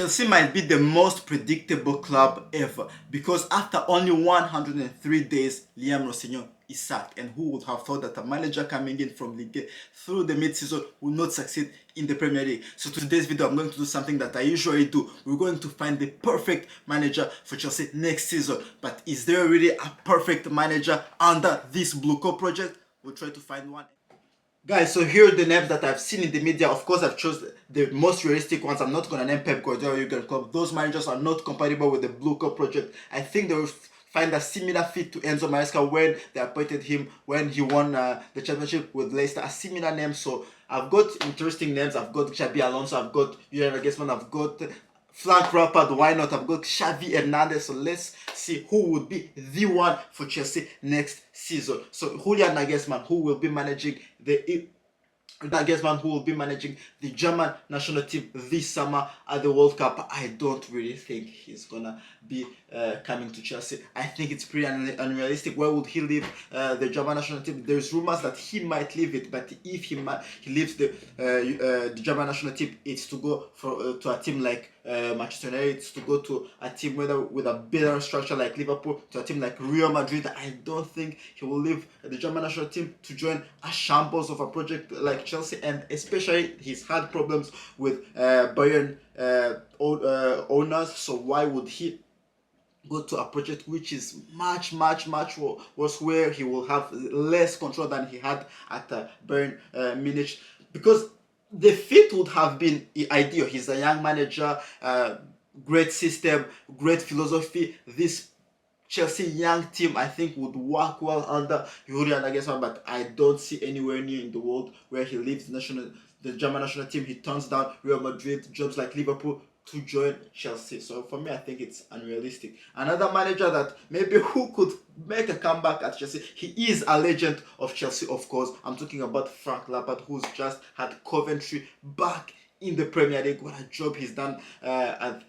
Chelsea might be the most predictable club ever because after only 103 days, Liam Rosenior is sacked. And who would have thought that a manager coming in from Ligue through the mid-season would not succeed in the Premier League? So today's video, I'm going to do something that I usually do. We're going to find the perfect manager for Chelsea next season. But is there really a perfect manager under this Blue Co project? We'll try to find one. Guys, so here are the names that I've seen in the media. Of course, I've chosen the most realistic ones. I'm not going to name Pep Guardiola or Jurgen Klopp. Those managers are not compatible with the Blue Cup project. I think they will find a similar fit to Enzo Maresca when they appointed him when he won the championship with Leicester. A similar name. So I've got interesting names. I've got Xabi Alonso. I've got Julian Nagelsmann. I've got Frank Lampard, why not? I've got Xavi Hernandez, so let's see who would be the one for Chelsea next season. So Julian Nagelsmann, who will be managing the Nagelsmann, who will be managing the German national team this summer at the World Cup. I don't really think he's gonna be coming to Chelsea. I think it's pretty unrealistic. Where would he leave the German national team? There's rumors that he might leave it, but if he leaves the German national team, it's to go to a team like Manchester United. It's to go to a team with a better structure like Liverpool, to a team like Real Madrid. I don't think he will leave the German national team to join a shambles of a project like Chelsea, and especially he's had problems with Bayern owners. So why would he go to a project which is much worse, where he will have less control than he had at Bayern Munich? Because the fit would have been ideal. He's a young manager, great system, great philosophy. This Chelsea young team, I think, would work well under Julian Nagelsmann, but I don't see anywhere near in the world where he leaves the German national team. He turns down Real Madrid, jobs like Liverpool, to join Chelsea. So for me, I think it's unrealistic. Another manager that maybe who could make a comeback at Chelsea, he is a legend of Chelsea, of course. I'm talking about Frank Lampard, who's just had Coventry back in the Premier League. What a job he's done at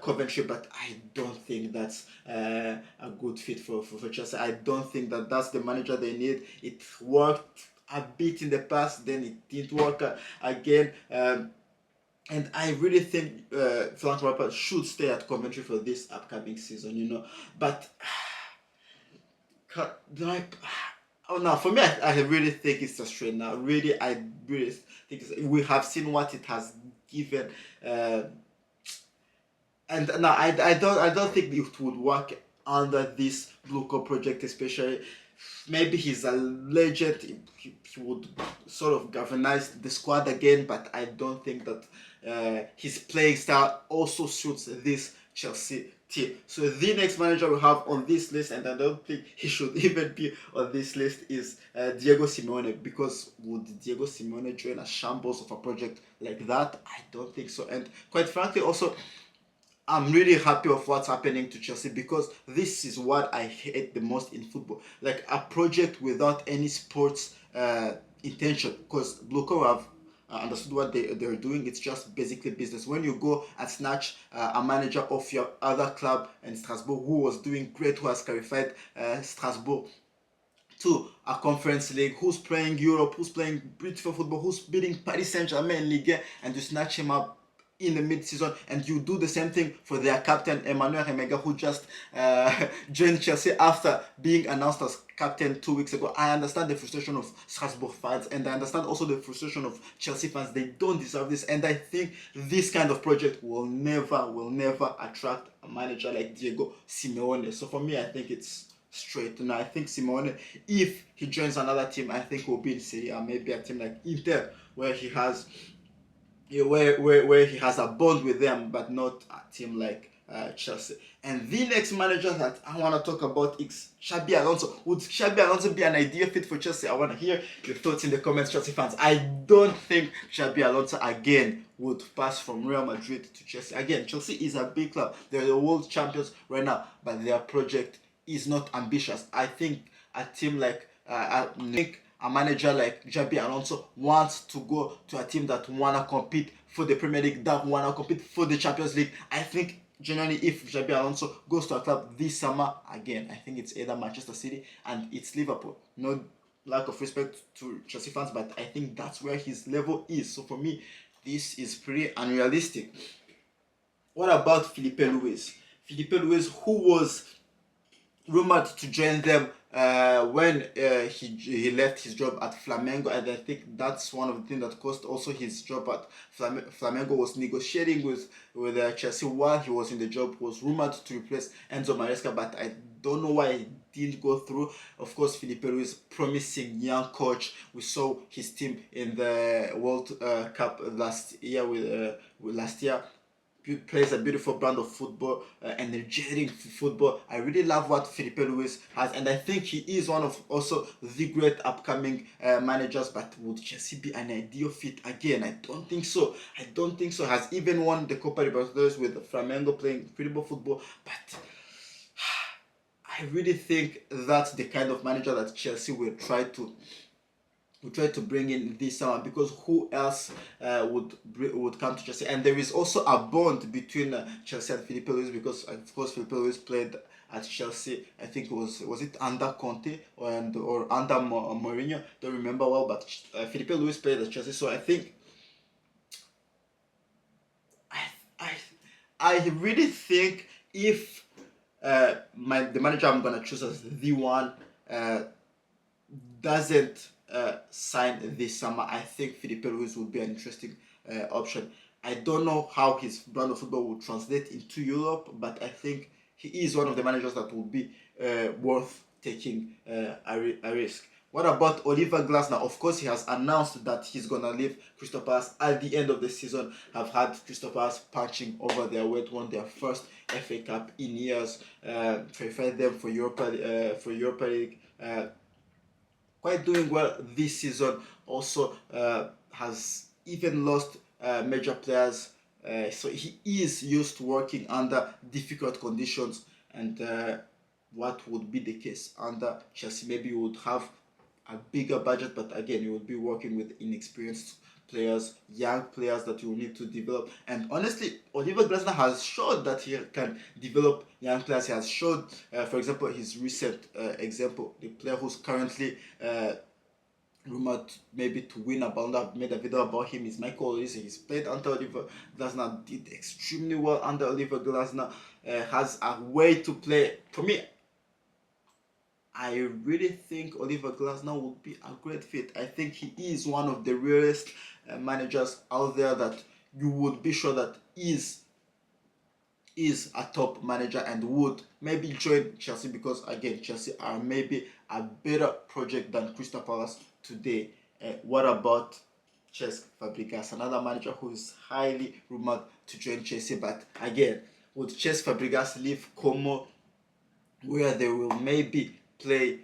Coventry, but I don't think that's a good fit for Chelsea. I don't think that that's the manager they need. It worked a bit in the past, then it didn't work again. And I really think Frank Lampard should stay at Coventry for this upcoming season, But like, oh no, for me, I really think it's a strain now. Really, I really think we have seen what it has given. And no, I don't think it would work under this Blue Co project, especially. Maybe he's a legend. He would sort of galvanize the squad again, but I don't think that his playing style also suits this Chelsea team. So the next manager we have on this list, and I don't think he should even be on this list, is Diego Simeone. Because would Diego Simeone join a shambles of a project like that? I don't think so. And quite frankly, also, I'm really happy of what's happening to Chelsea, because this is what I hate the most in football. Like a project without any sports intention. Because Blue Co have understood what they're doing. It's just basically business. When you go and snatch a manager of your other club in Strasbourg, who was doing great, who has qualified Strasbourg to a conference league, who's playing Europe, who's playing beautiful football, who's beating Paris Saint-Germain in Ligue 1, and you snatch him up in the mid-season, and you do the same thing for their captain Emmanuel Remega, who just joined Chelsea after being announced as captain 2 weeks ago. I understand the frustration of Strasbourg fans, and I understand also the frustration of Chelsea fans. They don't deserve this, and I think this kind of project will never attract a manager like Diego Simeone. So for me, I think it's straight. And I think Simeone, if he joins another team, I think will be in Serie A, maybe a team like Inter, where he has where he has a bond with them, but not a team like Chelsea. And the next manager that I want to talk about is Xabi Alonso. Would Xabi Alonso be an ideal fit for Chelsea? I want to hear your thoughts in the comments, Chelsea fans. I don't think Xabi Alonso again would pass from Real Madrid to Chelsea. Again, Chelsea is a big club. They're the world champions right now, but their project is not ambitious. I think a team like a manager like Xabi Alonso wants to go to a team that wanna compete for the Premier League, that wanna compete for the Champions League. I think generally, if Xabi Alonso goes to a club this summer, again, I think it's either Manchester City and it's Liverpool. No lack of respect to Chelsea fans, but I think that's where his level is. So for me, this is pretty unrealistic. What about Felipe Luis? Felipe Luis, who was rumored to join them when he left his job at Flamengo, and I think that's one of the things that cost also his job at Flamengo. Was negotiating with Chelsea while he was in the job. Was rumored to replace Enzo Maresca, but I don't know why it didn't go through. Of course, Felipe Luis, promising young coach. We saw his team in the World Cup last year with last year. Plays a beautiful brand of football, energetic football. I really love what Felipe Luis has, and I think he is one of also the great upcoming managers. But would Chelsea be an ideal fit again? I don't think so. I don't think so. Has even won the Copa Libertadores with Flamengo, playing incredible football, but I really think that's the kind of manager that Chelsea will try to bring in this summer, because who else would come to Chelsea? And there is also a bond between Chelsea and Felipe Luis, because of course Felipe Luis played at Chelsea. I think was it under Conte or under Mourinho? Don't remember well, but Felipe Luis played at Chelsea. So I think I I I really think if the manager I'm gonna choose as the one uh, doesn't sign this summer, I think Felipe Luis would be an interesting option. I don't know how his brand of football will translate into Europe, but I think he is one of the managers that will be worth taking a risk. What about Oliver Glasner? Of course, he has announced that he's gonna leave Crystal Palace at the end of the season. Have had Crystal Palace punching over their weight, won their first FA Cup in years, qualified them for Europa League. Quite doing well this season. Also has even lost major players. So he is used to working under difficult conditions, and what would be the case under Chelsea? Maybe you would have a bigger budget, but again, you would be working with inexperienced players, young players that you will need to develop. And honestly, Oliver Glasner has showed that he can develop young players. He has showed, for example, his recent example, the player who's currently rumored maybe to win a Ballon d'Or. I've made a video about him. Is Michael Olise. He's played under Oliver Glasner, did extremely well under Oliver Glasner. Has a way to play. For me, I really think Oliver Glasner would be a great fit. I think he is one of the rarest managers out there that you would be sure that is a top manager and would maybe join Chelsea, because again, Chelsea are maybe a better project than Crystal Palace today. What about Cesc Fabregas, another manager who is highly rumored to join Chelsea? But again, would Cesc Fabregas leave Como, where they will maybe play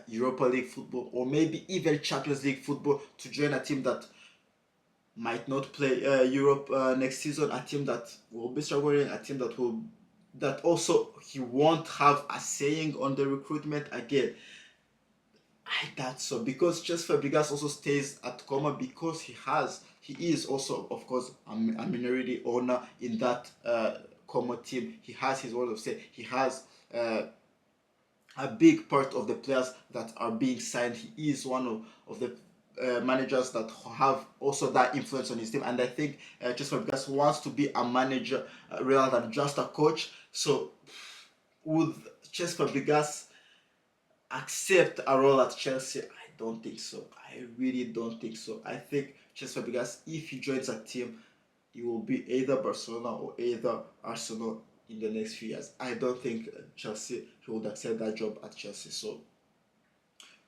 Europa League football or maybe even Champions League football, to join a team that might not play Europe next season, a team that will be struggling, a team that also he won't have a saying on the recruitment again? I doubt so, because Cesc Fabregas also stays at Como because he is also, of course, a minority owner in that Como team. He has his word of say. He has a big part of the players that are being signed. He is one of the managers that have also that influence on his team, and I think Cesc Fabregas wants to be a manager rather than just a coach. So would Cesc Fabregas accept a role at Chelsea? I don't think so. I really don't think so. I think Cesc Fabregas, if he joins a team, it will be either Barcelona or either Arsenal in the next few years. I don't think Chelsea, he would accept that job at Chelsea. So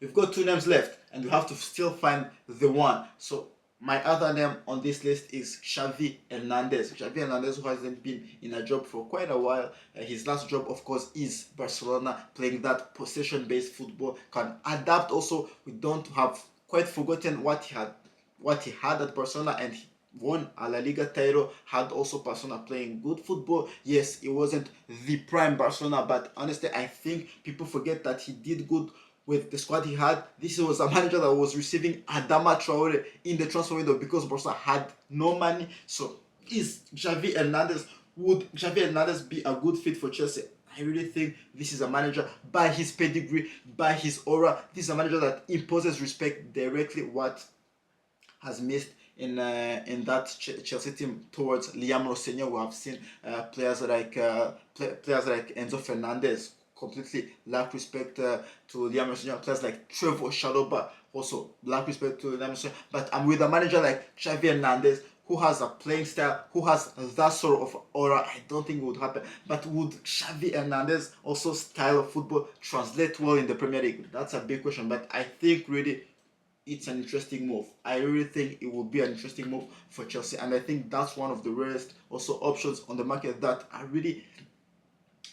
we've got two names left, and we have to still find the one. So my other name on this list is Xavi Hernandez. Xavi Hernandez, who hasn't been in a job for quite a while. His last job, of course, is Barcelona, playing that possession-based football. Can adapt also. We don't have quite forgotten what he had at Barcelona, and he won a La Liga title. Had also Barcelona playing good football. Yes, it wasn't the prime Barcelona, but honestly, I think people forget that he did good with the squad he had. This was a manager that was receiving Adama Traore in the transfer window because Barcelona had no money. So would Xavi Hernandez be a good fit for Chelsea? I really think this is a manager, by his pedigree, by his aura, this is a manager that imposes respect directly, what has missed in that Chelsea team towards Liam Rosenior. We have seen players like Enzo Fernandez completely lack respect to Liam Rosenior. Players like Trevor Shaloba also lack respect to Liam Rosenior. But I'm with a manager like Xavi Hernandez, who has a playing style, who has that sort of aura. I don't think it would happen. But would Xavi Hernandez also style of football translate well in the Premier League? That's a big question. But I think really it's an interesting move. I really think it will be an interesting move for Chelsea, and I think that's one of the rarest also options on the market that are really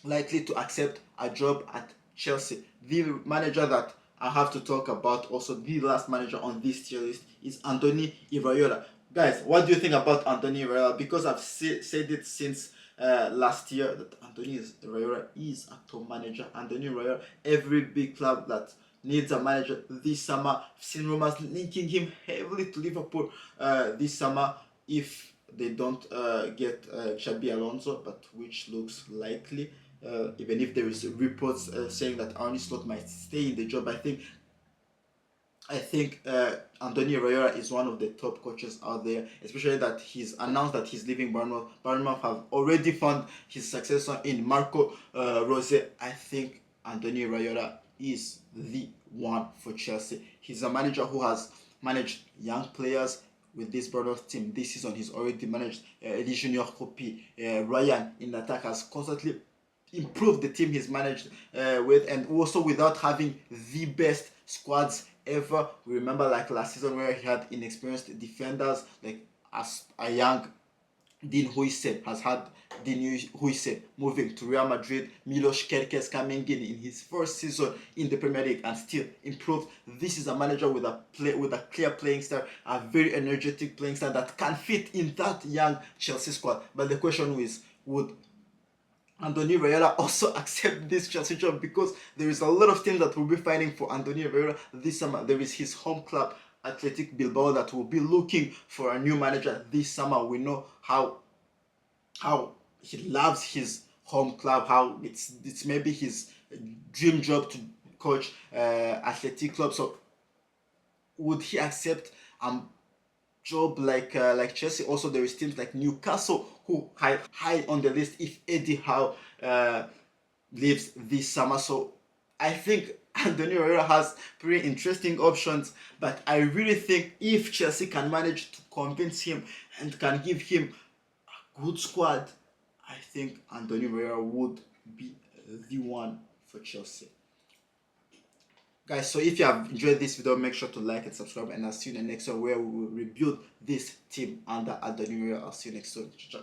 likely to accept a job at Chelsea. The manager that I have to talk about, also the last manager on this tier list, is Anthony Iraola. Guys, what do you think about Anthony Iraola? Because I've said it since last year that Anthony Iraola is a top manager. Anthony Iraola, every big club that needs a manager this summer, I've seen rumors linking him heavily to Liverpool this summer if they don't get Xabi Alonso, but which looks likely. Even if there is reports saying that Arne Slot might stay in the job, I think Antonio Iraola is one of the top coaches out there, especially that he's announced that he's leaving Bournemouth. Bournemouth have already found his successor in Marco Rose. I think Antonio Iraola is the one for Chelsea. He's a manager who has managed young players with this Bournemouth team this season. He's already managed Junior Kopi, Ryan in attack, has constantly improved the team he's managed with, and also without having the best squads ever. We remember like last season where he had inexperienced defenders, like as a young Dean Huijsen has had Dean Huijsen moving to Real Madrid, Milos Kerkez coming in his first season in the Premier League and still improved. This is a manager with a clear playing style, a very energetic playing style that can fit in that young Chelsea squad. But the question is, would Anthony Iraola also accept this Chelsea job? Because there is a lot of teams that will be fighting for Anthony Iraola this summer. There is his home club, Athletic Bilbao, that will be looking for a new manager this summer. We know how he loves his home club, how it's maybe his dream job to coach Athletic Club. So would he accept job like Chelsea? Also, there is teams like Newcastle who high on the list if Eddie Howe leaves this summer. So I think Antonio Iraola has pretty interesting options, but I really think if Chelsea can manage to convince him and can give him a good squad, I think Antonio Iraola would be the one for Chelsea. Guys, so if you have enjoyed this video, make sure to like and subscribe, and I'll see you in the next one where we will rebuild this team under Antonio Iraola. I'll see you next one. Ciao.